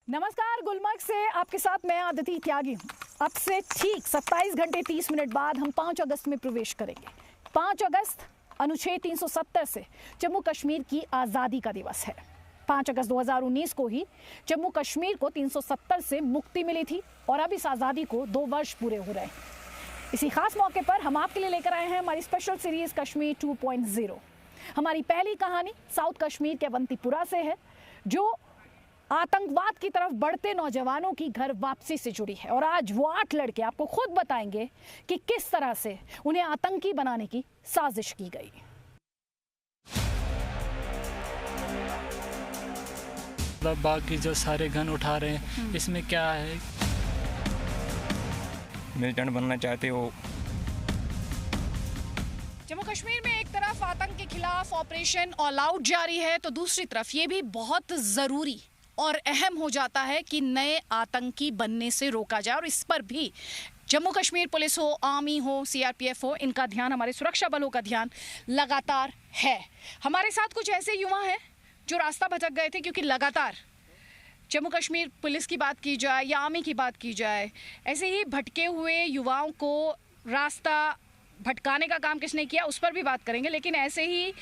नमस्कार, गुलमर्ग से आपके साथ मैं आदिति त्यागी हूँ। अब से ठीक 27 घंटे 30 मिनट बाद हम 5 अगस्त में प्रवेश करेंगे। 5 अगस्त अनुच्छेद 370 से जम्मू कश्मीर की आज़ादी का दिवस है। 5 अगस्त 2019 को ही जम्मू कश्मीर को 370 से मुक्ति मिली थी और अब इस आज़ादी को 2 वर्ष पूरे हो रहे हैं। इसी खास मौके पर हम आपके लिए लेकर आए हैं हमारी स्पेशल सीरीज कश्मीर 2.0। हमारी पहली कहानी साउथ कश्मीर के अवंतीपुरा से है, जो आतंकवाद की तरफ बढ़ते नौजवानों की घर वापसी से जुड़ी है। और आज वो 8 लड़के आपको खुद बताएंगे कि किस तरह से उन्हें आतंकी बनाने की साजिश की गई। बाकी जो सारे गन उठा रहे हैं, इसमें क्या है? मिलिटेंट बनना चाहते हो। जम्मू कश्मीर में एक तरफ आतंक के खिलाफ ऑपरेशन ऑल आउट जारी है, तो दूसरी तरफ ये भी बहुत ज़रूरी और अहम हो जाता है कि नए आतंकी बनने से रोका जाए। और इस पर भी जम्मू कश्मीर पुलिस हो, आर्मी हो, सीआरपीएफ हो, इनका ध्यान, हमारे सुरक्षा बलों का ध्यान लगातार है। हमारे साथ कुछ ऐसे युवा हैं जो रास्ता भटक गए थे, क्योंकि लगातार जम्मू कश्मीर पुलिस की बात की जाए या आर्मी की बात की जाए, ऐसे ही भटके हुए युवाओं को रास्ता भटकाने का काम किसने किया, उस पर भी बात करेंगे। लेकिन ऐसे ही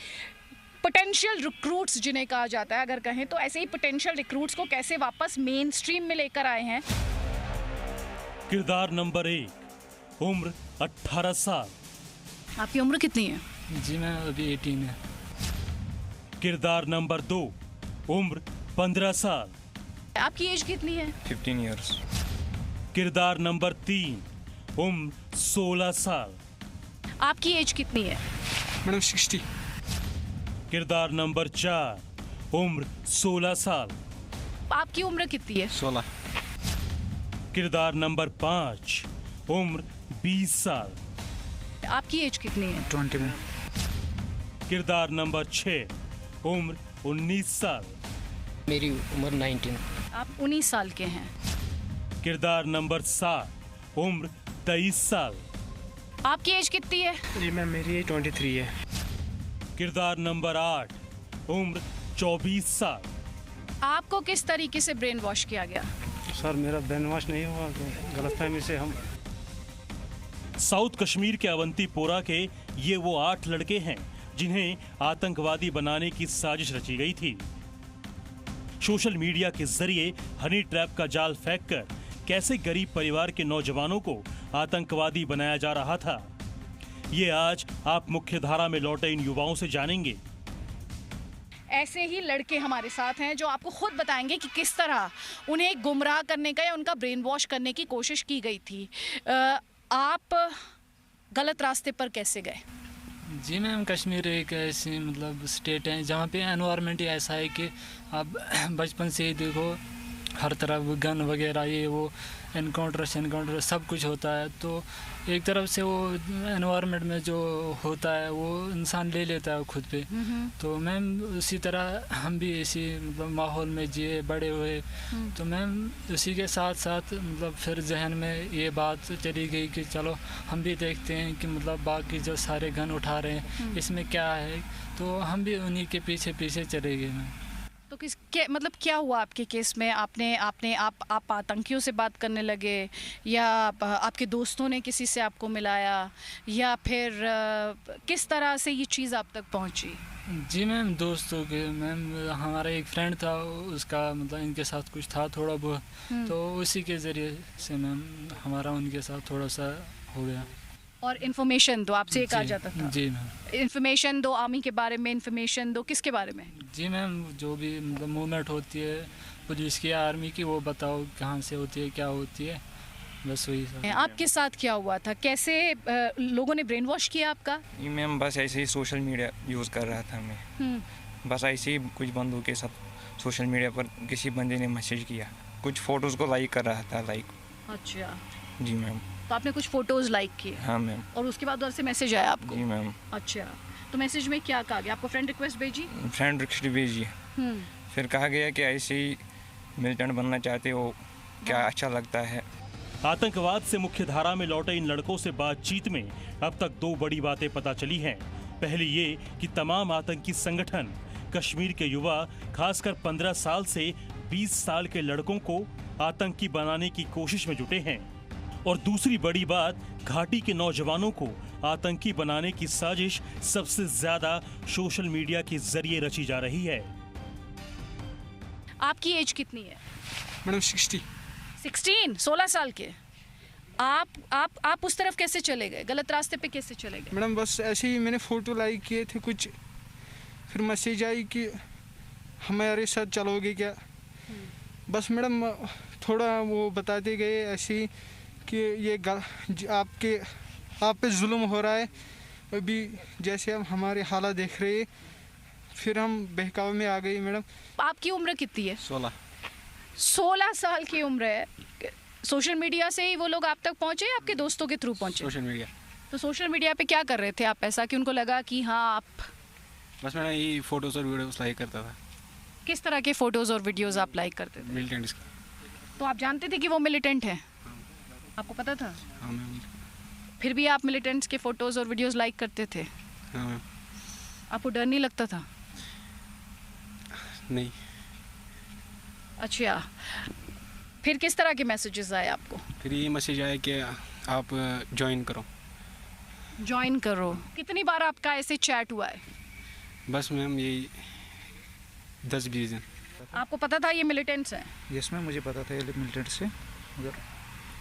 पोटेंशियल रिक्रूट्स जिन्हें कहा जाता है, अगर कहें तो ऐसे ही पोटेंशियल रिक्रूट्स को कैसे वापस मेन स्ट्रीम में लेकर आए हैं। किरदार नंबर 1, उम्र 18 साल। आपकी उम्र कितनी है? जी मैं अभी 18 है। किरदार नंबर 2, उम्र 15 साल। आपकी एज कितनी है? 15 इयर्स। किरदार नंबर 3, उम्र 16 साल। आपकी एज कितनी है? मैडम 60। किरदार नंबर 4, उम्र 16 साल। आपकी उम्र कितनी है? 16। किरदार नंबर 5, उम्र 20 साल। आपकी एज कितनी है? 20 में। किरदार नंबर 6, उम्र 19 साल। मेरी उम्र 19। आप 19 साल के हैं। किरदार नंबर 7, उम्र 23 साल। आपकी एज कितनी है? जी मैम मेरी 23 है। किरदार नंबर 8, उम्र 24 साल। आपको किस तरीके से ब्रेन वॉश किया गया? सर मेरा ब्रेन वॉश नहीं हुआ, तो गलतफहमी से हम साउथ कश्मीर के अवंतीपोरा के ये वो 8 लड़के हैं जिन्हें आतंकवादी बनाने की साजिश रची गई थी। सोशल मीडिया के जरिए हनी ट्रैप का जाल फेंककर कैसे गरीब परिवार के नौजवानों को आतंकवादी बनाया जा रहा था, ये आज आप मुख्य धारा में लौटे इन युवाओं से जानेंगे। ऐसे ही लड़के हमारे साथ हैं जो आपको खुद बताएंगे कि किस तरह उन्हें गुमराह करने का या उनका ब्रेन वॉश करने की कोशिश की गई थी। आप गलत रास्ते पर कैसे गए? जी मैम, कश्मीर एक ऐसी मतलब स्टेट है जहाँ पे एनवायरनमेंट ही ऐसा है कि आप बचपन से ही देखो हर तरफ गन वगैरह ये वो एनकाउंटर सब कुछ होता है। तो एक तरफ से वो एनवायरनमेंट में जो होता है वो इंसान ले लेता है खुद पे। तो मैम उसी तरह हम भी इसी मतलब माहौल में जिए बड़े हुए। तो मैम उसी के साथ साथ मतलब फिर जहन में ये बात चली गई कि चलो हम भी देखते हैं कि मतलब बाकी जो सारे गन उठा रहे हैं, इसमें क्या है। तो हम भी उन्हीं के पीछे पीछे चले गए मैम। तो मतलब क्या हुआ आपके केस में? आप आतंकियों से बात करने लगे, या आपके दोस्तों ने किसी से आपको मिलाया, या फिर किस तरह से ये चीज़ आप तक पहुंची? जी मैम, दोस्तों के मैम हमारा एक फ्रेंड था, उसका मतलब इनके साथ कुछ था थोड़ा बहुत, तो उसी के ज़रिए से मैम हमारा उनके साथ थोड़ा सा हो गया। और इन्फॉर्मेशन दो, आपसे ये कहा जाता था? जी मैम। इन्फॉर्मेशन दो, आर्मी के बारे में इन्फॉर्मेशन दो, किसके बारे में? जी मैम, जो भी मतलब मूवमेंट होती है पुलिस की या आर्मी की, वो बताओ कहाँ से होती है, क्या होती है, बस वही सब। आपके साथ क्या हुआ था? कैसे लोगों ने ब्रेन वॉश किया आपका? मैम बस ऐसे ही सोशल मीडिया यूज़ कर रहा था मैं। बस ऐसे ही कुछ बंदों के साथ सोशल मीडिया पर किसी बंदे ने मैसेज किया, कुछ फ़ोटोज़ को लाइक कर रहा था। अच्छा जी मैम। तो आपने कुछ फोटोज लाइक किए? हाँ मैम। और उसके बाद उधर से मैसेज आया आपको? जी मैम। अच्छा, तो मैसेज में क्या कहा गया? आपको फ्रेंड रिक्वेस्ट भेजी? फ्रेंड रिक्वेस्ट भेजी। फिर कहा गया कि ऐसे ही मिलिटेंट बनना चाहते हो, क्या अच्छा लगता है। आतंकवाद से मुख्य धारा में लौटे इन लड़कों से बातचीत में अब तक 2 बड़ी बातें पता चली हैं। पहली ये कि तमाम आतंकी संगठन कश्मीर के युवा खासकर 15 साल से 20 साल के लड़कों को आतंकी बनाने की कोशिश में जुटे हैं। और दूसरी बड़ी बात, घाटी के नौजवानों को आतंकी बनाने की साजिश सबसे ज्यादा सोशल मीडिया के जरिए रची जा रही है। आपकी एज कितनी है? मैडम 60। 16 साल के। आप उस तरफ कैसे चले गए? गलत रास्ते पे कैसे चले गए? मैडम बस ऐसे ही मैंने फ़ोटो लाइक किए थे कुछ, फिर मैसेज आई कि हमारे साथ चलोगे क्या। बस मैडम थोड़ा वो बताते गए ऐसे ही कि ये आप पे जुल्म हो रहा है, अभी जैसे हम हमारे हालात देख रहे हैं, फिर हम बहकावे में आ गए। मैडम आपकी उम्र कितनी है? 16 साल की उम्र है। सोशल मीडिया से ही वो लोग आप तक पहुंचे या आपके दोस्तों के थ्रू पहुंचे? Social media. तो सोशल मीडिया पे क्या कर रहे थे आप ऐसा कि उनको लगा कि हाँ आप? बस मैं यही फ़ोटोज़ और वीडियोज़ लाइक करता था। किस तरह के फोटोज और वीडियोस आप लाइक करते थे? मिलिटेंट्स। तो आप जानते थे कि वो मिलिटेंट हैं? आपको पता था? हाँ मैम। फिर भी आप मिलिटेंट्स के फोटोज और वीडियोस लाइक करते थे? हाँ मैम। आपको डर नहीं लगता था? नहीं। अच्छा, फिर किस तरह के मैसेजेस आए आपको? फिर ये मैसेज आया कि आप ज्वाइन करो। कितनी बार आपका ऐसे चैट हुआ है? बस मैम यही 10-20 दिन। आपको पता था ये मिलिटेंट्स हैं? यस मैम, मुझे पता था ये मिलिटेंट से, मगर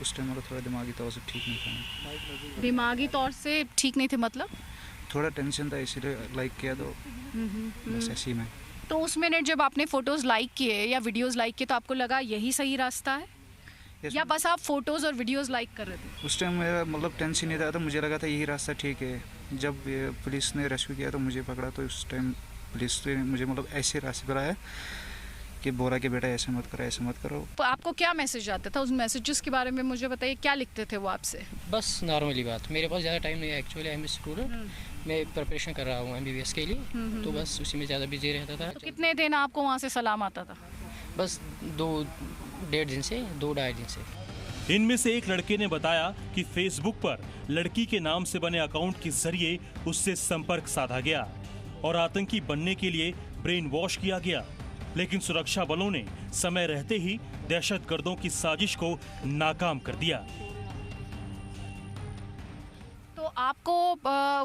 उस टाइम थोड़ा दिमागी तौर से ठीक नहीं था। दिमागी तौर से ठीक नहीं थे मतलब? थोड़ा टेंशन था इसीलिए लाइक किया, तो बस ऐसे ही मैं। तो उस मिनट जब आपने फोटोज लाइक किए या वीडियोस लाइक किए तो आपको लगा यही सही रास्ता है? Yes, या बस आप फोटोज और वीडियोस लाइक कर रहे थे? उस टाइम मेरा मतलब टेंशन नहीं था, तो मुझे लगा था यही रास्ता ठीक है। जब पुलिस ने रेस्क्यू किया तो मुझे पकड़ा, तो उस टाइम पुलिस ने मुझे मतलब ऐसे रास्ते पर आया कि बोरा के बेटा ऐसे मत करो। तो आपको क्या मैसेज आता था? उस मैसेजेस के बारे में मुझे बताइए, क्या लिखते थे वो आपसे? बस नॉर्मली बात, मेरे पास ज़्यादा टाइम नहीं है एक्चुअली, आई एम स्टूडेंट, मैं प्रिपरेशन कर रहा हूँ MBBS के लिए, तो बस उसी में ज़्यादा बिजी रहता था। तो कितने दिन आपको वहाँ से सलाम आता था? बस 2-1.5 दिन से 2-2.5 दिन से। इनमें से एक लड़के ने बताया कि फेसबुक पर लड़की के नाम से बने अकाउंट के जरिए उससे संपर्क साधा गया और आतंकी बनने के लिए ब्रेन वॉश किया गया, लेकिन सुरक्षा बलों ने समय रहते ही दहशतगर्दों की साजिश को नाकाम कर दिया। तो आपको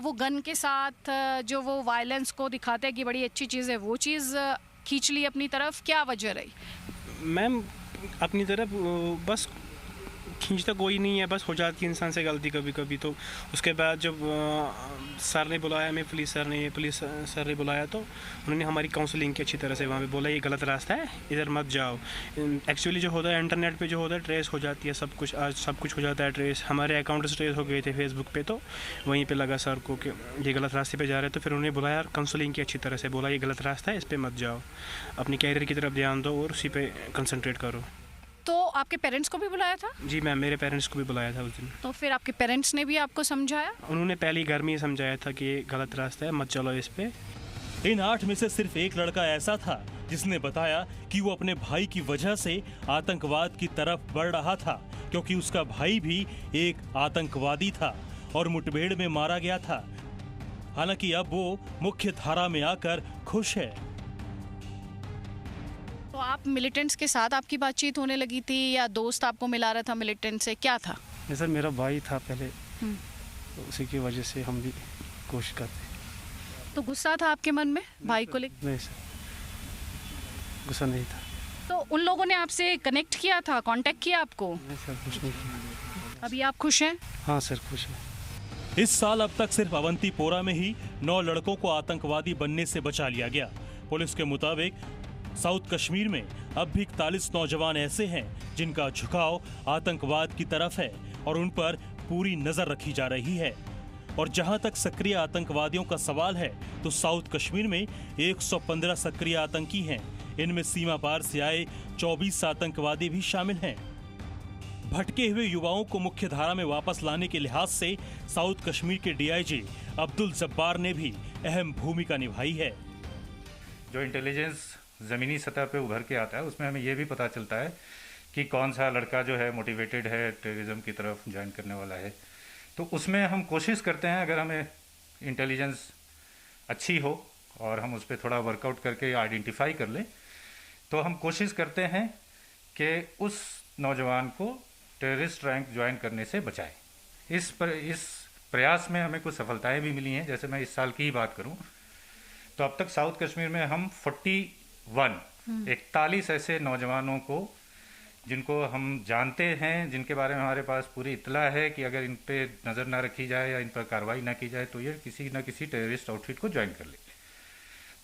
वो गन के साथ जो वो वायलेंस को दिखाते हैं कि बड़ी अच्छी चीज़ है, वो चीज़ खींच ली अपनी तरफ, क्या वजह रही? मैम अपनी तरफ बस खींचता कोई नहीं है, बस हो जाती है इंसान से गलती कभी कभी। तो उसके बाद जब सर ने बुलाया, हमें पुलिस सर ने बुलाया, तो उन्होंने हमारी काउंसलिंग की अच्छी तरह से। वहाँ पे बोला ये गलत रास्ता है, इधर मत जाओ। एक्चुअली जो होता है इंटरनेट पे जो होता है ट्रेस हो जाती है सब कुछ, आज सब कुछ हो जाता है ट्रेस। हमारे अकाउंट्स ट्रेस हो गए थे फेसबुक पे, तो वहीं पे लगा सर को कि ये गलत रास्ते पे जा रहे हैं। तो फिर उन्होंने बुलाया, काउंसलिंग की अच्छी तरह से, बोला ये गलत रास्ता है, इस पर मत जाओ, अपनी कैरियर की तरफ ध्यान दो और उसी पे कंसंट्रेट करो। तो आपके पेरेंट्स को भी बुलाया था? जी मैम, मेरे पेरेंट्स को भी बुलाया था उस दिन। तो फिर आपके पेरेंट्स ने भी आपको समझाया? उन्होंने पहली घर में ही समझाया था कि ये गलत रास्ता है, मत चलो इस पे। इन 8 में से सिर्फ एक लड़का ऐसा था जिसने बताया कि वो अपने भाई की वजह से आतंकवाद की तरफ बढ़ रहा था, क्योंकि उसका भाई भी एक आतंकवादी था और मुठभेड़ में मारा गया था। हालांकि अब वो मुख्य धारा में आकर खुश है। तो आप मिलिटेंट्स के साथ आपकी बातचीत होने लगी थी या दोस्त आपको मिला रहा था मिलिटेंट से, क्या था? नहीं सर, मेरा भाई था पहले, तो उसी की वजह से हम भी कोशिश करते। तो गुस्सा था आपके मन में भाई को लेकर? नहीं सर, गुस्सा नहीं था। तो उन लोगों ने आपसे कनेक्ट किया था, कांटेक्ट किया आपको? नहीं सर, कुछ नहीं किया। अभी आप खुश हैं? हाँ सर, खुश है। इस साल अब तक सिर्फ अवंतीपोरा में ही 9 लड़कों को आतंकवादी बनने से बचा लिया गया। पुलिस के मुताबिक साउथ कश्मीर में अब भी 41 नौजवान ऐसे हैं जिनका झुकाव आतंकवाद की तरफ है और उन पर पूरी नजर रखी जा रही है। और जहां तक सक्रिय आतंकवादियों का सवाल है, तो साउथ कश्मीर में 115 सक्रिय आतंकी हैं। इनमें सीमा पार से आए 24 आतंकवादी भी शामिल हैं। भटके हुए युवाओं को मुख्य धारा में वापस लाने के लिहाज से साउथ कश्मीर के DIG अब्दुल जब्बार ने भी अहम भूमिका निभाई है। जो इंटेलिजेंस ज़मीनी सतह पे उभर के आता है, उसमें हमें ये भी पता चलता है कि कौन सा लड़का जो है मोटिवेटेड है, टेररिज्म की तरफ ज्वाइन करने वाला है। तो उसमें हम कोशिश करते हैं, अगर हमें इंटेलिजेंस अच्छी हो और हम उस पर थोड़ा वर्कआउट करके आइडेंटिफाई कर लें, तो हम कोशिश करते हैं कि उस नौजवान को टेररिस्ट रैंक ज्वाइन करने से बचाएं। इस प्रयास में हमें कुछ सफलताएं भी मिली हैं। जैसे मैं इस साल की ही बात करूं तो अब तक साउथ कश्मीर में हम 41 ऐसे नौजवानों को, जिनको हम जानते हैं, जिनके बारे में हमारे पास पूरी इत्तला है कि अगर इन पे नज़र ना रखी जाए या इन पर कार्रवाई ना की जाए तो ये किसी न किसी टेररिस्ट आउटफिट को ज्वाइन कर ले,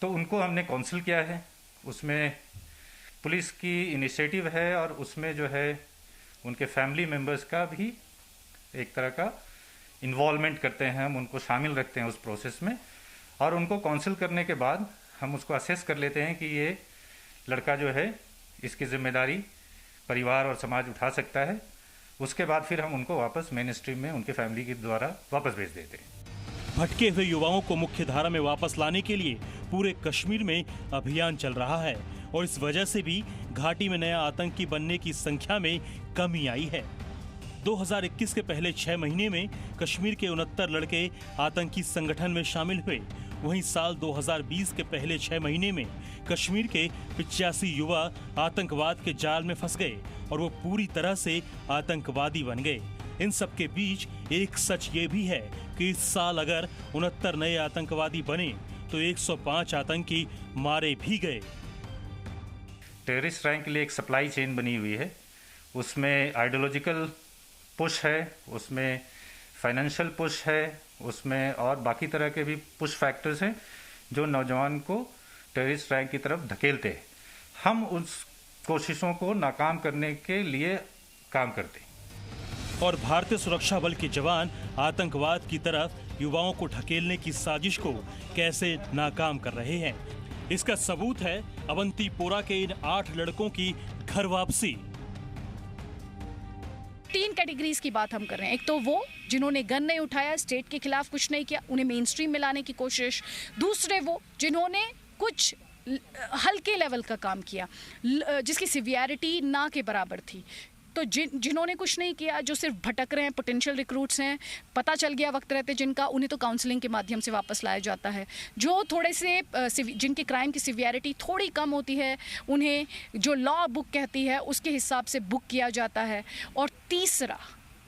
तो उनको हमने काउंसिल किया है। उसमें पुलिस की इनिशिएटिव है और उसमें जो है उनके फैमिली मेम्बर्स का भी एक तरह का इन्वॉल्वमेंट करते हैं, हम उनको शामिल रखते हैं उस प्रोसेस में, और उनको काउंसिल करने के बाद हम उसको असेस कर लेते हैं कि ये लड़का जो है इसकी जिम्मेदारी परिवार और समाज उठा सकता है। उसके बाद फिर हम उनको वापस मेन स्ट्रीम में उनके फैमिली के द्वारा वापस भेज देते हैं। भटके हुए युवाओं को मुख्य धारा में वापस लाने के लिए पूरे कश्मीर में अभियान चल रहा है और इस वजह से भी घाटी में नया आतंकी बनने की संख्या में कमी आई है। 2021 के पहले 6 महीने में कश्मीर के 69 लड़के आतंकी संगठन में शामिल हुए। वहीं साल 2020 के पहले 6 महीने में कश्मीर के 85 युवा आतंकवाद के जाल में फंस गए और वो पूरी तरह से आतंकवादी बन गए। इन सब के बीच एक सच ये भी है कि इस साल अगर 69 नए आतंकवादी बने तो 105 आतंकी मारे भी गए। टेररिस्ट रैंक के लिए एक सप्लाई चेन बनी हुई है, उसमें आइडियोलॉजिकल पुश है, उसमें फाइनेंशियल पुश है, उसमें और बाकी तरह के भी पुश फैक्टर्स हैं जो नौजवान को टेररिस्ट रैंक की तरफ धकेलते हैं। हम उस कोशिशों को नाकाम करने के लिए काम करते हैं। और भारतीय सुरक्षा बल के जवान आतंकवाद की तरफ युवाओं को ढकेलने की साजिश को कैसे नाकाम कर रहे हैं, इसका सबूत है अवंतीपोरा के इन 8 लड़कों की घर वापसी। 3 कैटेगरीज की बात हम कर रहे हैं। एक तो वो जिन्होंने गन नहीं उठाया, स्टेट के खिलाफ कुछ नहीं किया, उन्हें मेन स्ट्रीम में लाने की कोशिश। दूसरे वो जिन्होंने कुछ हल्के लेवल का काम किया, जिसकी सिवियरिटी ना के बराबर थी। तो जिन्होंने कुछ नहीं किया, जो सिर्फ भटक रहे हैं, पोटेंशियल रिक्रूट्स हैं, पता चल गया वक्त रहते जिनका, उन्हें तो काउंसलिंग के माध्यम से वापस लाया जाता है। जो थोड़े से जिनके क्राइम की सिवियरिटी थोड़ी कम होती है, उन्हें जो लॉ बुक कहती है उसके हिसाब से बुक किया जाता है। और तीसरा,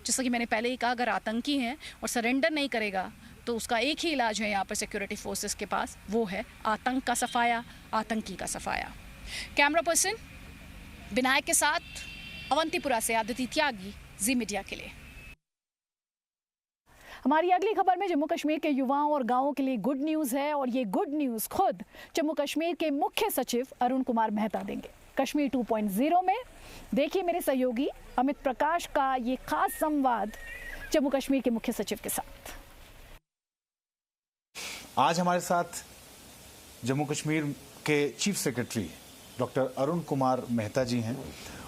जैसा कि मैंने पहले ही कहा, अगर आतंकी हैं और सरेंडर नहीं करेगा तो उसका एक ही इलाज है यहाँ पर सिक्योरिटी फोर्सेस के पास, वो है आतंक का सफाया, आतंकी का सफाया। कैमरा पर्सन विनायक के साथ अवंतीपुरा से आदिति त्यागी, जी मीडिया के लिए। हमारी अगली खबर में जम्मू कश्मीर के युवाओं और गांवों के लिए गुड न्यूज़ है और ये गुड न्यूज़ खुद जम्मू कश्मीर के मुख्य सचिव अरुण कुमार मेहता देंगे। कश्मीर 2.0 में देखिए मेरे सहयोगी अमित प्रकाश का ये खास संवाद जम्मू कश्मीर के मुख्य सचिव के साथ। आज हमारे साथ जम्मू कश्मीर के chief secretary doctor Arun Kumar Mehta ji हैं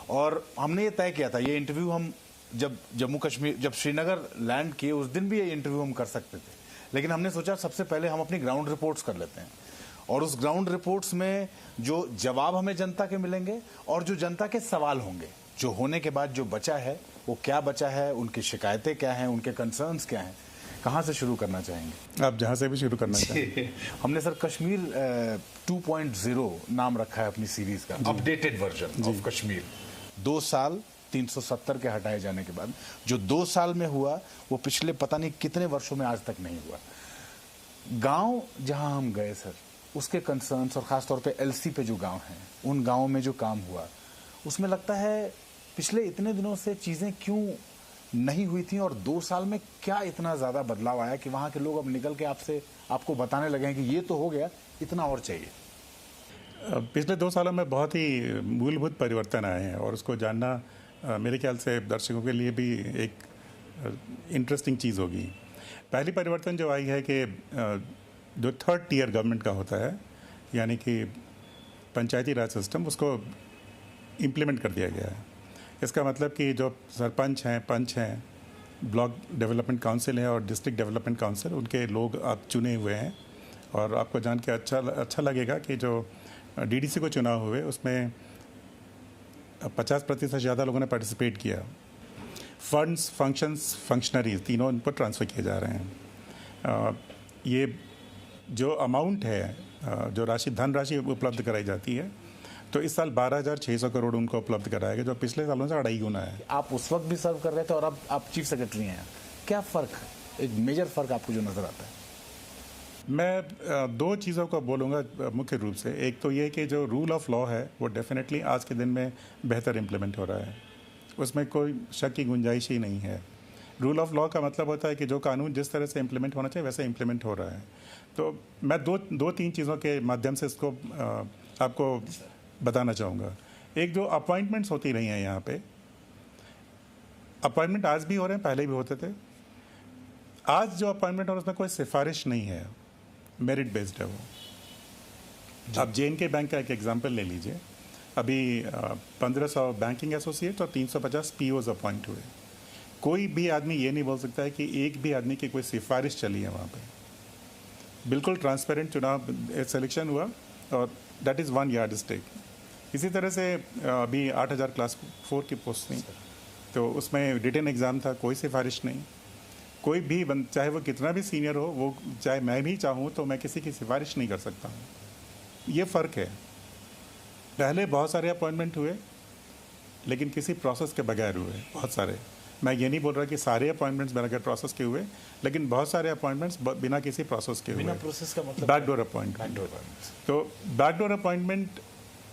और हमने ये तय किया था, ये इंटरव्यू हम जब श्रीनगर लैंड किए उस दिन भी ये इंटरव्यू हम कर सकते थे, लेकिन हमने सोचा सबसे पहले हम अपनी ग्राउंड रिपोर्ट्स कर लेते हैं और उस ग्राउंड रिपोर्ट्स में जो जवाब हमें जनता के मिलेंगे और जो जनता के सवाल होंगे, जो होने के बाद जो बचा है वो क्या बचा है, उनकी शिकायतें क्या हैं, उनके कंसर्न्स क्या हैं, कहाँ से शुरू करना चाहेंगे? आप जहाँ से भी शुरू करना चाहेंगे। हमने सर कश्मीर 2.0 नाम रखा है अपनी सीरीज का, अपडेटेड वर्जन ऑफ कश्मीर। 2 साल 370 के हटाए जाने के बाद जो 2 साल में हुआ वो पिछले पता नहीं कितने वर्षों में आज तक नहीं हुआ। गांव जहां हम गए सर, उसके कंसर्न्स और खासतौर पे एलसी पे जो गांव हैं, उन गांवों में जो काम हुआ उसमें लगता है पिछले इतने दिनों से चीजें क्यों नहीं हुई थी और 2 साल में क्या इतना ज्यादा बदलाव आया कि वहां के लोग अब निकल के आपको बताने लगे हैं कि ये तो हो गया, इतना और चाहिए। पिछले 2 सालों में बहुत ही मूलभूत परिवर्तन आए हैं और उसको जानना मेरे ख्याल से दर्शकों के लिए भी एक इंटरेस्टिंग चीज़ होगी। पहली परिवर्तन जो आई है कि जो 3rd टियर गवर्नमेंट का होता है, यानी कि पंचायती राज सिस्टम, उसको इम्प्लीमेंट कर दिया गया है। इसका मतलब कि जो सरपंच हैं, पंच हैं, ब्लॉक डेवलपमेंट काउंसिल है और डिस्ट्रिक्ट डेवलपमेंट काउंसिल, उनके लोग आप चुने हुए हैं और आपको जान के अच्छा लगेगा कि जो डीडीसी को चुनाव हुए उसमें 50% ज़्यादा लोगों ने पार्टिसिपेट किया। फंड्स, फंक्शंस, फंक्शनरीज तीनों इन पर ट्रांसफ़र किए जा रहे हैं। ये जो अमाउंट है, जो धनराशि उपलब्ध कराई जाती है तो इस साल 12,600 करोड़ उनको उपलब्ध कराया गया, जो पिछले सालों से 2.5 गुना है। आप उस वक्त भी सर्व कर रहे थे और अब आप चीफ सेक्रेटरी हैं, क्या फ़र्क, एक मेजर फ़र्क आपको जो नज़र आता है? मैं दो चीज़ों को बोलूँगा मुख्य रूप से। एक तो ये कि जो रूल ऑफ लॉ है वो डेफिनेटली आज के दिन में बेहतर इम्प्लीमेंट हो रहा है, उसमें कोई शक की गुंजाइश ही नहीं है। रूल ऑफ लॉ का मतलब होता है कि जो कानून जिस तरह से इम्प्लीमेंट होना चाहिए वैसे इम्प्लीमेंट हो रहा है। तो मैं दो तीन चीज़ों के माध्यम से इसको आपको बताना चाहूँगा। एक, जो अपॉइंटमेंट्स होती रही हैं यहाँ पे, अपॉइंटमेंट आज भी हो रहे हैं, पहले भी होते थे। आज जो अपॉइंटमेंट हो रहा है उसमें कोई सिफारिश नहीं है, मेरिट बेस्ड है वो। आप JNK बैंक का एक एग्जांपल ले लीजिए। अभी 1500 बैंकिंग एसोसिएट और 350 POs अपॉइंट हुए। कोई भी आदमी ये नहीं बोल सकता है कि एक भी आदमी की कोई सिफारिश चली है वहाँ पे। बिल्कुल ट्रांसपेरेंट चुनाव सिलेक्शन हुआ और that is one yard stake. इसी तरह से अभी 8000 क्लास 4 की पोस्ट थी, तो उसमें रिटन एग्ज़ाम था, कोई सिफारिश नहीं। कोई भी चाहे वो कितना भी सीनियर हो, वो चाहे मैं भी चाहूँ तो मैं किसी की सिफारिश नहीं कर सकता हूँ। ये फ़र्क है। पहले बहुत सारे अपॉइंटमेंट हुए लेकिन किसी प्रोसेस के बगैर हुए, बहुत सारे। मैं ये नहीं बोल रहा कि सारे अपॉइंटमेंट्स बगैर प्रोसेस के हुए, लेकिन बहुत सारे अपॉइंटमेंट्स बिना किसी प्रोसेस के हुए। बिना प्रोसेस का मतलब बैकडोर अपॉइंटमेंट। तो बैकडोर अपॉइंटमेंट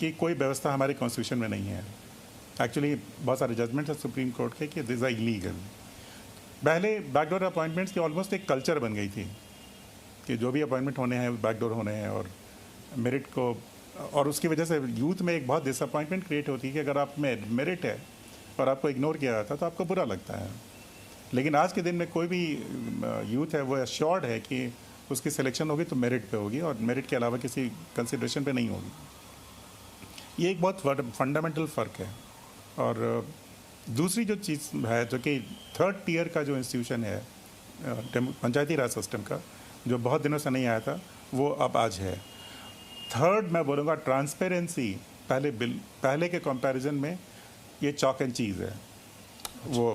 की कोई व्यवस्था हमारे कॉन्स्टिट्यूशन में नहीं है। एक्चुअली बहुत सारे जजमेंट्स है सुप्रीम कोर्ट के कि दिस आर इलीगल। पहले बैकडोर अपॉइंटमेंट्स की ऑलमोस्ट एक कल्चर बन गई थी कि जो भी अपॉइंटमेंट होने हैं बैकडोर होने हैं, और मेरिट को, और उसकी वजह से यूथ में एक बहुत डिसअपॉइंटमेंट क्रिएट होती है कि अगर आप में मेरिट है और आपको इग्नोर किया जाता है तो आपको बुरा लगता है। लेकिन आज के दिन में कोई भी यूथ है वो एश्योर्ड है कि उसकी सिलेक्शन होगी तो मेरिट पे होगी और मेरिट के अलावा किसी कंसिडरेशन पे नहीं होगी। ये एक बहुत फंडामेंटल फ़र्क है। और दूसरी जो चीज़ है, जो कि थर्ड टियर का जो इंस्टीट्यूशन है पंचायती राज सिस्टम का, जो बहुत दिनों से नहीं आया था, वो अब आज है। थर्ड मैं बोलूँगा ट्रांसपेरेंसी, पहले के कंपैरिजन में ये चॉक एंड चीज़ है। वो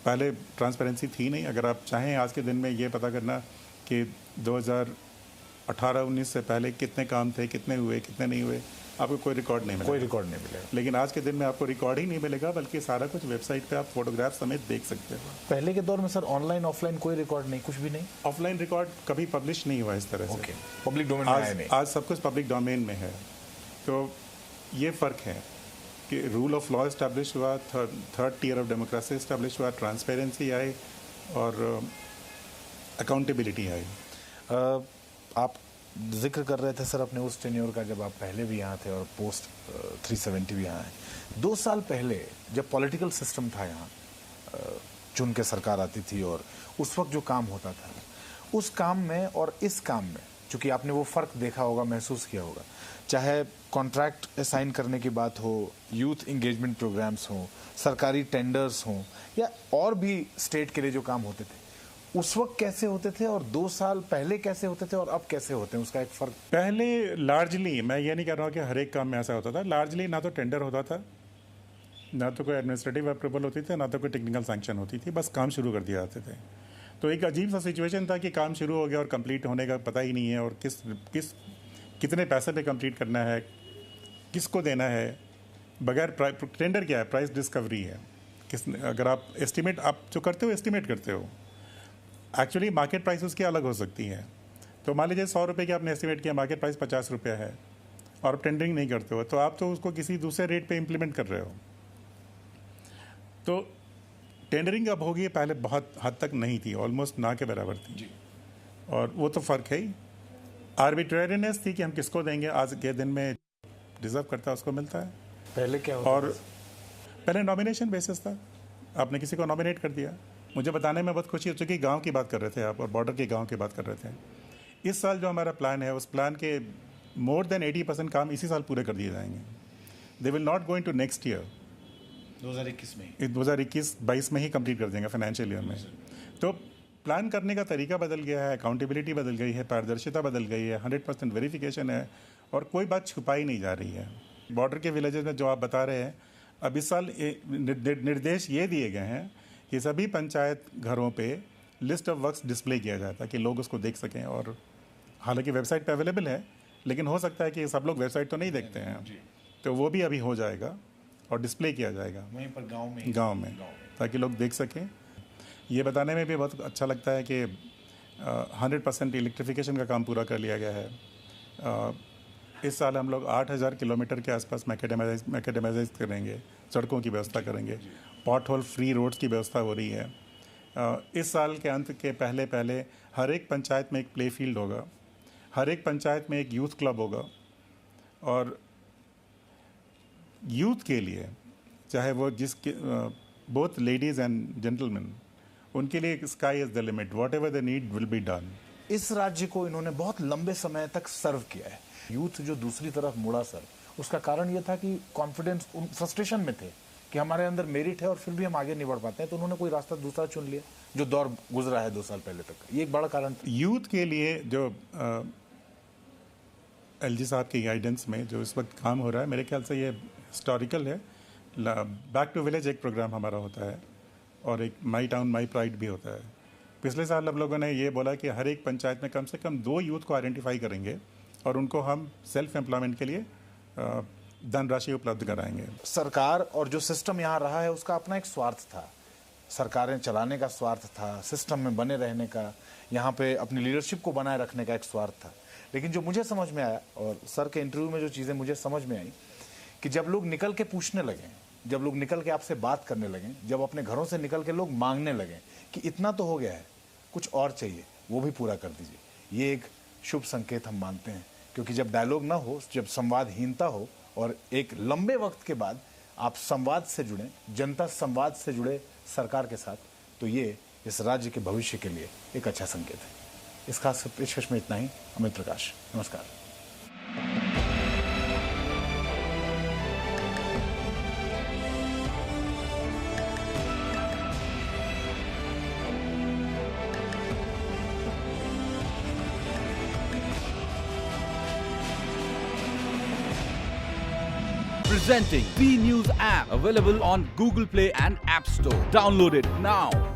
पहले ट्रांसपेरेंसी थी नहीं। अगर आप चाहें आज के दिन में ये पता करना कि 2018-19 से पहले कितने काम थे, कितने हुए, कितने नहीं हुए, आपको कोई रिकॉर्ड नहीं मिलेगा। कोई रिकॉर्ड नहीं मिलेगा। लेकिन आज के दिन में आपको रिकॉर्ड ही नहीं मिलेगा, बल्कि सारा कुछ वेबसाइट पे आप फोटोग्राफ समेत देख सकते हो। पहले के दौर में सर ऑनलाइन ऑफलाइन कोई रिकॉर्ड नहीं, कुछ भी नहीं। ऑफलाइन रिकॉर्ड कभी पब्लिश नहीं हुआ इस तरह से। पब्लिक डोमेन में आया नहीं। आज सब कुछ पब्लिक डोमेन में है। तो ये फ़र्क है कि रूल ऑफ लॉ इस्टेब्लिश हुआ, third tier of democracy establish हुआ, ट्रांसपेरेंसी आई और अकाउंटेबिलिटी आई। आप जिक्र कर रहे थे सर अपने उस टेन्योर का जब आप पहले भी यहाँ थे और पोस्ट 370 भी यहाँ है। 2 साल पहले जब पॉलिटिकल सिस्टम था यहाँ, चुन के सरकार आती थी और उस वक्त जो काम होता था, उस काम में और इस काम में चूँकि आपने वो फ़र्क देखा होगा, महसूस किया होगा, चाहे कॉन्ट्रैक्ट असाइन करने की बात हो, यूथ इंगेजमेंट प्रोग्राम्स हों, सरकारी टेंडर्स हों, या और भी स्टेट के लिए जो काम होते थे, उस वक्त कैसे होते थे और 2 साल पहले कैसे होते थे और अब कैसे होते हैं, उसका एक फ़र्क। पहले लार्जली, मैं ये नहीं कह रहा हूँ कि हर एक काम में ऐसा होता था, लार्जली ना तो टेंडर होता था, ना तो कोई एडमिनिस्ट्रेटिव अप्रूवल होती थी, ना तो कोई टेक्निकल सैंक्शन होती थी, बस काम शुरू कर दिए जाते थे। तो एक अजीब सा सिचुएशन था कि काम शुरू हो गया और कंप्लीट होने का पता ही नहीं है, और कितने पैसे पे कंप्लीट करना है, किसको देना है, बगैर टेंडर क्या है, प्राइस डिस्कवरी है। अगर आप एस्टिमेट, आप जो करते हो एस्टिमेट करते हो, एक्चुअली मार्केट प्राइस उसकी अलग हो सकती है। तो मान लीजिए 100 रुपये की आपने एस्टिमेट किया, मार्केट प्राइस 50 रुपये है और आप टेंडरिंग नहीं करते हो, तो आप तो उसको किसी दूसरे रेट पे इम्प्लीमेंट कर रहे हो। तो टेंडरिंग अब होगी, पहले बहुत हद तक नहीं थी, ऑलमोस्ट ना के बराबर थी जी। और वो तो फ़र्क है ही। आर्बिट्रेरीनेस थी कि हम किसको देंगे, आज के दिन में डिज़र्व करता है उसको मिलता है। पहले क्या होता और पहले नॉमिनेशन बेसिस था, आपने किसी को नॉमिनेट कर दिया। मुझे बताने में बहुत खुशी हो चुकी, गांव की बात कर रहे थे आप और बॉर्डर के गांव की बात कर रहे थे। इस साल जो हमारा प्लान है, उस प्लान के मोर देन 80% काम इसी साल पूरे कर दिए जाएंगे। They will not going to next year, 2021 में, 2021-22 में ही कंप्लीट कर देंगे फाइनेंशियल ईयर में। तो प्लान करने का तरीका बदल गया है, अकाउंटेबिलिटी बदल गई है, पारदर्शिता बदल गई है, 100% वेरिफिकेशन है और कोई बात छुपाई नहीं जा रही है। बॉर्डर के विलेजेस में जो आप बता रहे हैं, अब इस साल निर्देश ये दिए गए हैं कि सभी पंचायत घरों पे लिस्ट ऑफ वर्क्स डिस्प्ले किया जाए ताकि लोग उसको देख सकें। और हालांकि वेबसाइट पे अवेलेबल है, लेकिन हो सकता है कि सब लोग वेबसाइट तो नहीं देखते हैं, तो वो भी अभी हो जाएगा और डिस्प्ले किया जाएगा वहीं पर गांव में ताकि लोग देख सकें। ये बताने में भी बहुत अच्छा लगता है कि 100% इलेक्ट्रिफिकेशन का काम पूरा कर लिया गया है। इस साल हम लोग 8000 किलोमीटर के आसपास मैकेडेमाइज करेंगे, सड़कों की व्यवस्था करेंगे, पॉट होल फ्री रोड्स की व्यवस्था हो रही है। इस साल के अंत के पहले हर एक पंचायत में एक प्ले फील्ड होगा, हर एक पंचायत में एक यूथ क्लब होगा, और यूथ के लिए चाहे वो जिसके बोथ लेडीज़ एंड जेंटलमैन, उनके लिए sky is the limit, what ever the need will be done. इस राज्य को इन्होंने बहुत लंबे समय तक सर्व किया है। यूथ जो दूसरी तरफ मुड़ा सर, उसका कारण ये था कि कॉन्फिडेंस, फ्रस्ट्रेशन में थे कि हमारे अंदर मेरिट है और फिर भी हम आगे नहीं बढ़ पाते हैं, तो उन्होंने कोई रास्ता दूसरा चुन लिया जो दौर गुजरा है 2 साल पहले तक। ये एक बड़ा कारण था। यूथ के लिए जो एलजी साहब की गाइडेंस में जो इस वक्त काम हो रहा है, मेरे ख्याल से ये हिस्टोरिकल है। बैक टू विलेज एक प्रोग्राम हमारा होता है और एक माई टाउन माई प्राइड भी होता है। पिछले साल हम लोगों ने ये बोला कि हर एक पंचायत में कम से कम 2 यूथ को आइडेंटिफाई करेंगे और उनको हम सेल्फ एम्प्लॉयमेंट के लिए धनराशि उपलब्ध कराएंगे। सरकार और जो सिस्टम यहाँ रहा है उसका अपना एक स्वार्थ था, सरकारें चलाने का स्वार्थ था, सिस्टम में बने रहने का, यहाँ पे अपनी लीडरशिप को बनाए रखने का एक स्वार्थ था। लेकिन जो मुझे समझ में आया, और सर के इंटरव्यू में जो चीज़ें मुझे समझ में आई, कि जब लोग निकल के पूछने लगे, जब लोग निकल के आपसे बात करने लगे, जब अपने घरों से निकल के लोग मांगने लगे कि इतना तो हो गया है, कुछ और चाहिए, वो भी पूरा कर दीजिए, ये एक शुभ संकेत हम मानते हैं। क्योंकि जब डायलॉग ना हो, जब संवादहीनता हो, और एक लंबे वक्त के बाद आप संवाद से जुड़े, जनता संवाद से जुड़े सरकार के साथ, तो ये इस राज्य के भविष्य के लिए एक अच्छा संकेत है। इस खास पेशकश में इतना ही। अमित प्रकाश, नमस्कार। Presenting B News app, available on Google Play and App Store. Download it now.